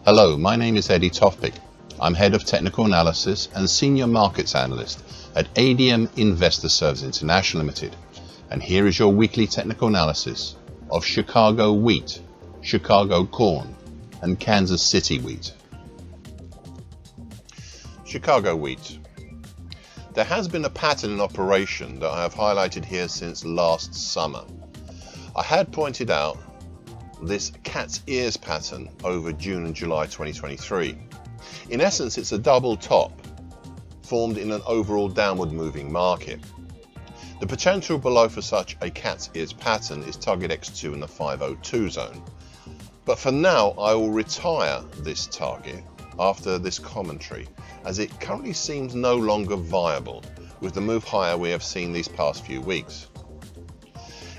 Hello, my name is Eddie Tofpick. I'm Head of Technical Analysis and Senior Markets Analyst at ADM Investor Services International Limited. And here is your weekly technical analysis of Chicago wheat, Chicago corn, and Kansas City wheat. Chicago wheat. There has been a pattern in operation that I have highlighted here since last summer. I had pointed out this cat's ears pattern over June and July 2023. In essence, it's a double top formed in an overall downward moving market. The potential below for such a cat's ears pattern is target X2 in the 502 zone. But for now, I will retire this target after this commentary, as it currently seems no longer viable with the move higher we have seen these past few weeks.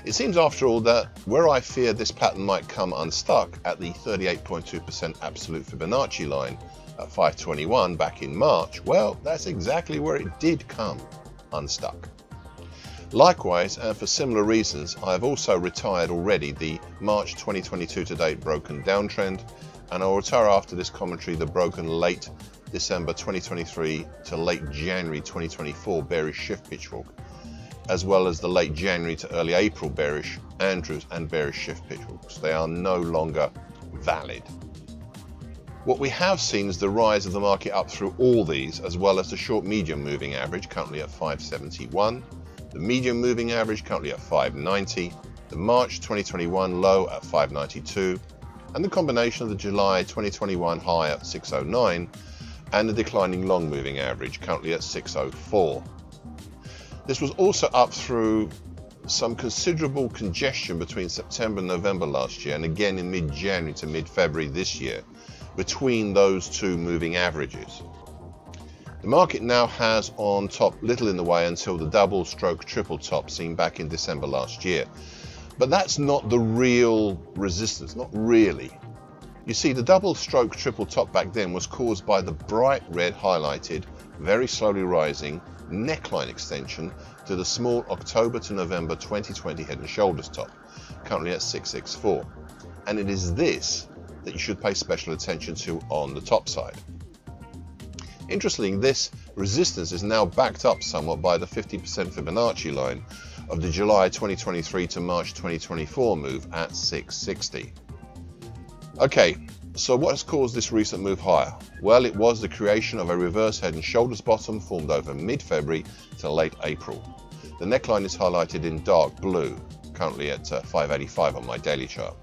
It seems after all that where I feared this pattern might come unstuck at the 38.2% absolute Fibonacci line at 521 back in March, well, that's exactly where it did come unstuck. Likewise, and for similar reasons, I have also retired already the March 2022 to date broken downtrend, and I will retire after this commentary the broken late December 2023 to late January 2024 bearish shift pitchfork, as well as the late January to early April bearish Andrews and bearish shift pitchforks. They are no longer valid. What we have seen is the rise of the market up through all these, as well as the short medium moving average currently at 571, the medium moving average currently at 590, the March 2021 low at 592, and the combination of the July 2021 high at 609 and the declining long moving average currently at 604. This was also up through some considerable congestion between September and November last year, and again in mid-January to mid-February this year, between those two moving averages. The market now has on top little in the way until the double stroke triple top seen back in December last year. But that's not the real resistance, not really. You see, the double stroke triple top back then was caused by the bright red highlighted, very slowly rising neckline extension to the small October to November 2020 head and shoulders top, currently at 664. And it is this that you should pay special attention to on the top side. Interestingly, this resistance is now backed up somewhat by the 50% Fibonacci line of the July 2023 to March 2024 move at 660. Okay, so what has caused this recent move higher? Well, it was the creation of a reverse head and shoulders bottom formed over mid-February to late April. The neckline is highlighted in dark blue, currently at 585 on my daily chart.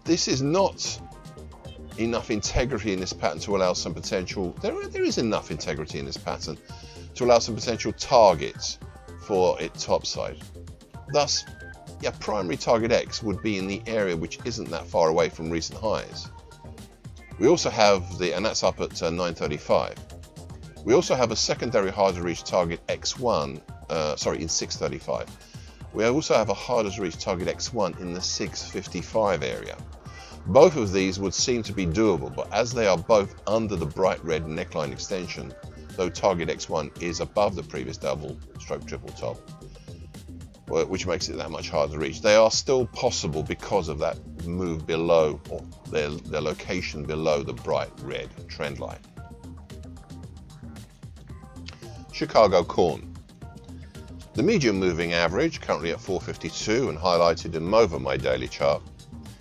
This is not enough integrity in this pattern to allow some potential, there is enough integrity in this pattern to allow some potential targets for its top side. Thus, yeah, primary target X would be in the area which isn't that far away from recent highs. We also have and that's up at 935. We also have a secondary hard to reach target X1, in 635. We also have a harder to reach target X1 in the 655 area. Both of these would seem to be doable, but as they are both under the bright red neckline extension, though target X1 is above the previous double stroke triple top, which makes it that much harder to reach, they are still possible because of that move below, or their location below the bright red trend line. Chicago corn. The medium moving average, currently at 452 and highlighted in mauve on my daily chart,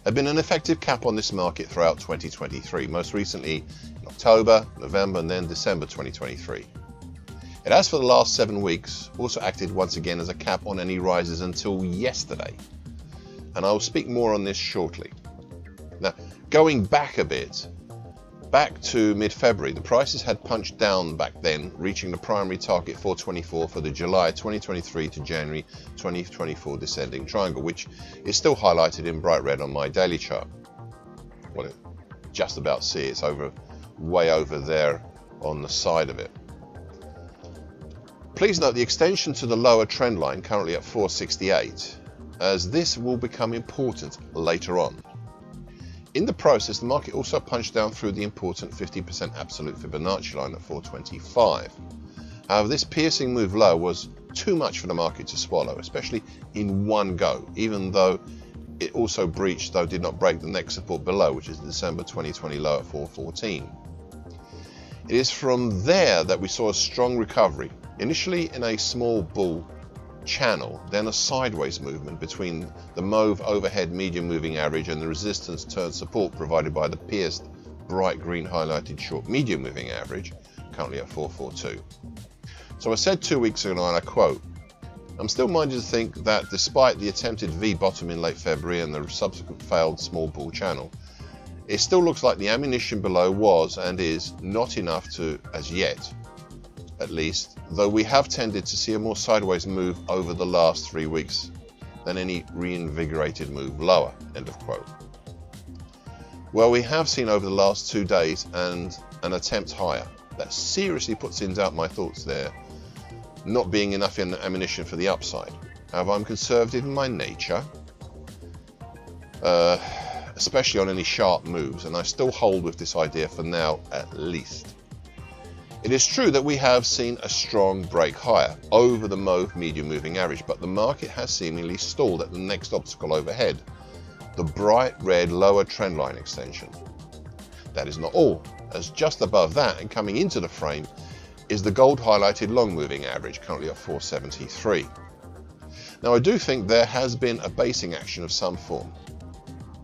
had been an effective cap on this market throughout 2023, most recently in October, November and then December 2023. It has for the last 7 weeks also acted once again as a cap on any rises until yesterday, and I will speak more on this shortly. Now, going back a bit, back to mid-February, the prices had punched down back then, reaching the primary target 424 for the July 2023 to January 2024 descending triangle, which is still highlighted in bright red on my daily chart. Well, just about see it's way over there on the side of it. Please note the extension to the lower trend line, currently at 468, as this will become important later on. In the process, the market also punched down through the important 50% absolute Fibonacci line at 425. However, this piercing move low was too much for the market to swallow, especially in one go, even though it also breached, though did not break, the next support below, which is the December 2020 low at 414. It is from there that we saw a strong recovery, initially in a small bull channel, then a sideways movement between the mauve overhead medium moving average and the resistance turn support provided by the pierced bright green highlighted short medium moving average, currently at 442. So I said 2 weeks ago, and I quote, "I'm still minded to think that despite the attempted V bottom in late February and the subsequent failed small bull channel, it still looks like the ammunition below was and is not enough to, as yet, at least, though we have tended to see a more sideways move over the last 3 weeks than any reinvigorated move lower," end of quote. Well, we have seen over the last 2 days and an attempt higher. That seriously puts in doubt my thoughts there not being enough ammunition for the upside. However, I'm conservative in my nature, especially on any sharp moves, and I still hold with this idea for now at least. It is true that we have seen a strong break higher over the mauve medium moving average, but the market has seemingly stalled at the next obstacle overhead, the bright red lower trendline extension. That is not all, as just above that and coming into the frame is the gold highlighted long moving average, currently at 473. Now, I do think there has been a basing action of some form.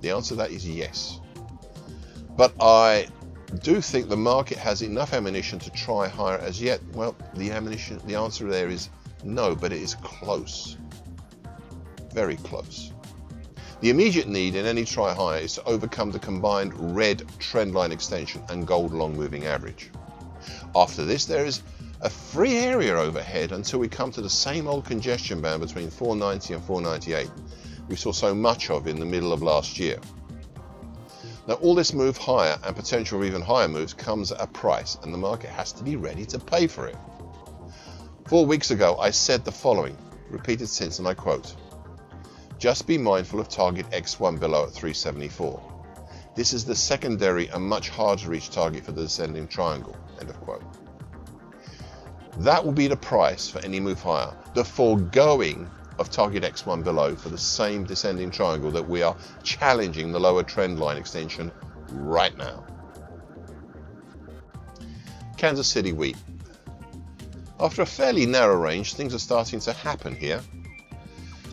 The answer to that is yes. But I do think the market has enough ammunition to try higher as yet. Well, the answer there is no, but it is close. Very close. The immediate need in any try higher is to overcome the combined red trendline extension and gold long moving average. After this, there is a free area overhead until we come to the same old congestion band between 490 and 498 we saw so much of in the middle of last year. Now, all this move higher and potential even higher moves comes at a price, and the market has to be ready to pay for it. 4 weeks ago, I said the following, repeated since, and I quote, "Just be mindful of target X1 below at 374. This is the secondary and much harder to reach target for the descending triangle," end of quote. That will be the price for any move higher, the foregoing of target X1 below for the same descending triangle that we are challenging the lower trend line extension right now. Kansas City wheat. After a fairly narrow range, things are starting to happen here.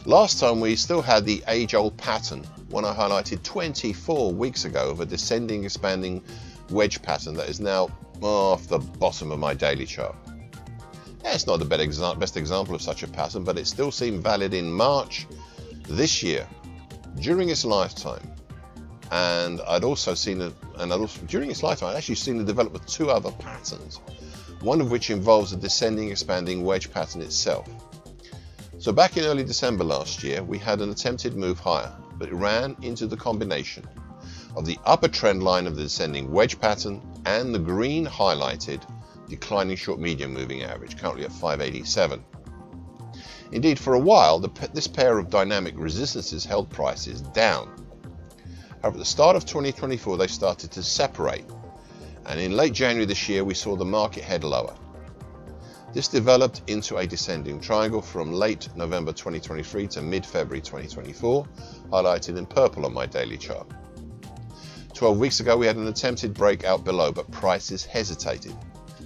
Last time we still had the age-old pattern, one I highlighted 24 weeks ago, of a descending expanding wedge pattern that is now off the bottom of my daily chart. It's not the best example of such a pattern, but it still seemed valid in March this year, during its lifetime. And I'd also seen it, during its lifetime, I'd actually seen it develop with 2 other patterns, one of which involves a descending expanding wedge pattern itself. So back in early December last year, we had an attempted move higher, but it ran into the combination of the upper trend line of the descending wedge pattern and the green highlighted declining short medium moving average, currently at 587. Indeed, for a while, this pair of dynamic resistances held prices down. However, at the start of 2024, they started to separate, and in late January this year, we saw the market head lower. This developed into a descending triangle from late November 2023 to mid-February 2024, highlighted in purple on my daily chart. 12 weeks ago, we had an attempted breakout below, but prices hesitated,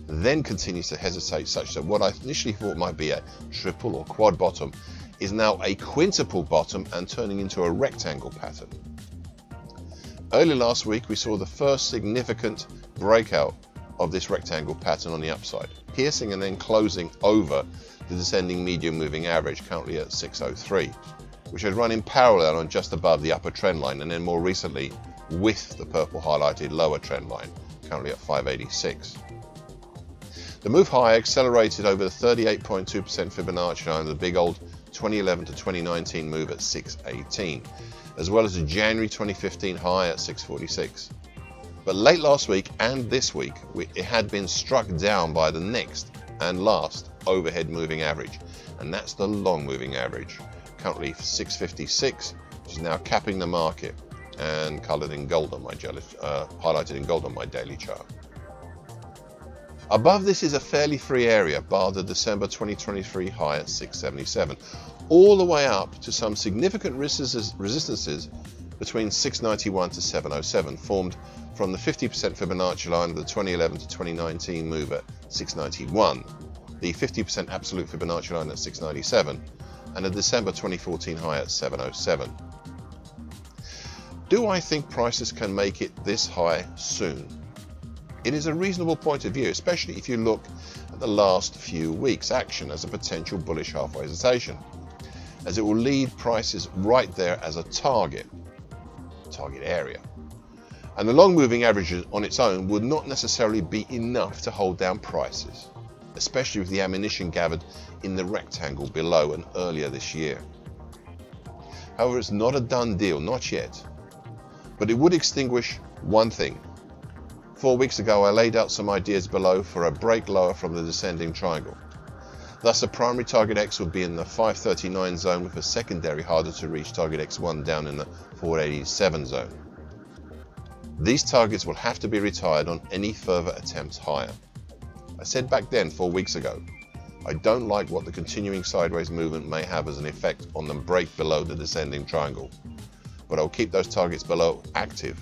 then continues to hesitate, such that what I initially thought might be a triple or quad bottom is now a quintuple bottom and turning into a rectangle pattern. Early last week, we saw the first significant breakout of this rectangle pattern on the upside, piercing and then closing over the descending medium moving average, currently at 603, which had run in parallel on just above the upper trend line, and then more recently with the purple highlighted lower trend line, currently at 586. The move high accelerated over the 38.2% Fibonacci line of the big old 2011 to 2019 move at 618, as well as a January 2015 high at 646. But late last week and this week, it had been struck down by the next and last overhead moving average, and that's the long moving average, currently 656, which is now capping the market and coloured in gold on my highlighted in gold on my daily chart. Above this is a fairly free area, bar the December 2023 high at 677. all the way up to some significant resistances between 691 to 707, formed from the 50% Fibonacci line of the 2011 to 2019 move at 691, the 50% absolute Fibonacci line at 697, and a December 2014 high at 707. Do I think prices can make it this high soon? It is a reasonable point of view, especially if you look at the last few weeks' action as a potential bullish halfway hesitation, as it will lead prices right there as a target area. And the long moving average on its own would not necessarily be enough to hold down prices, especially with the ammunition gathered in the rectangle below and earlier this year. However, it's not a done deal, not yet, but it would extinguish one thing. 4 weeks ago I laid out some ideas below for a break lower from the descending triangle. Thus a primary target X would be in the 539 zone, with a secondary harder to reach target X1 down in the 487 zone. These targets will have to be retired on any further attempts higher. I said back then, 4 weeks ago, I don't like what the continuing sideways movement may have as an effect on the break below the descending triangle, but I'll keep those targets below active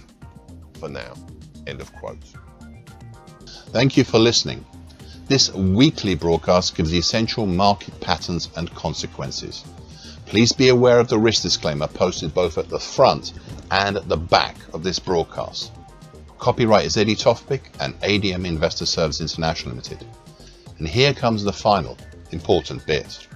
for now. End of quote. Thank you for listening. This weekly broadcast gives the essential market patterns and consequences. Please be aware of the risk disclaimer posted both at the front and at the back of this broadcast. Copyright is Eddie Tofpik and ADM Investor Service International Limited. And here comes the final important bit.